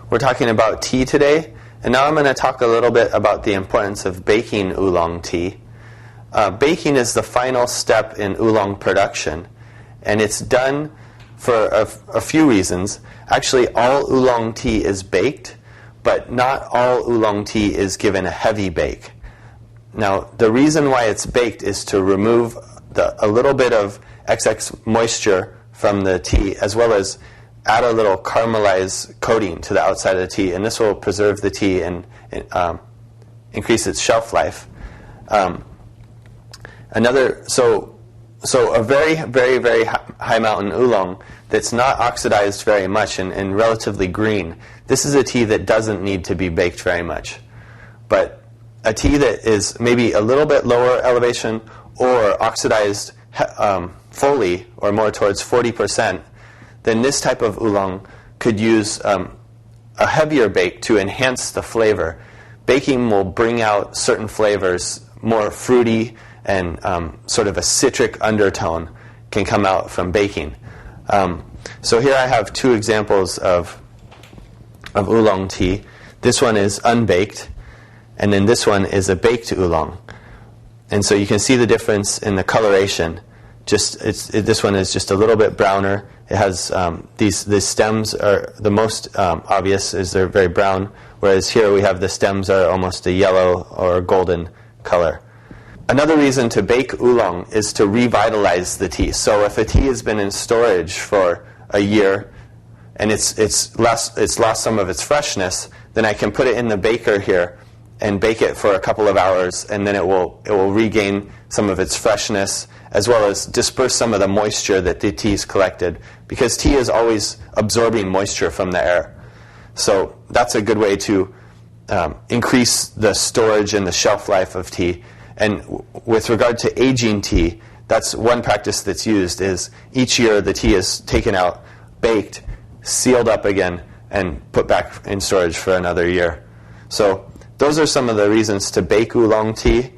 We're talking about tea today, and now I'm going to talk a little bit about the importance of baking oolong tea. Baking is the final step in oolong production, and it's done for a few reasons. Actually, all oolong tea is baked, but not all oolong tea is given a heavy bake. Now, the reason why it's baked is to remove a little bit of excess moisture from the tea, as well as add a little caramelized coating to the outside of the tea, and this will preserve the tea and increase its shelf life. So a very, very, very high mountain oolong that's not oxidized very much and relatively green. This is a tea that doesn't need to be baked very much. But a tea that is maybe a little bit lower elevation or oxidized fully or more towards 40%, then this type of oolong could use a heavier bake to enhance the flavor. Baking will bring out certain flavors, more fruity and sort of a citric undertone can come out from baking. So here I have two examples of oolong tea. This one is unbaked, and then this one is a baked oolong. And so you can see the difference in the coloration. This one is just a little bit browner. It has these stems are the most obvious, is they're very brown, whereas here we have the stems are almost a yellow or golden color. Another reason to bake oolong is to revitalize the tea. So if a tea has been in storage for a year and it's lost some of its freshness, then I can put it in the baker here and bake it for a couple of hours, and then it will regain some of its freshness, as well as disperse some of the moisture that the tea's collected, because tea is always absorbing moisture from the air. So that's a good way to increase the storage and the shelf life of tea. And with regard to aging tea, that's one practice that's used, is each year the tea is taken out, baked, sealed up again, and put back in storage for another year. So those are some of the reasons to bake oolong tea.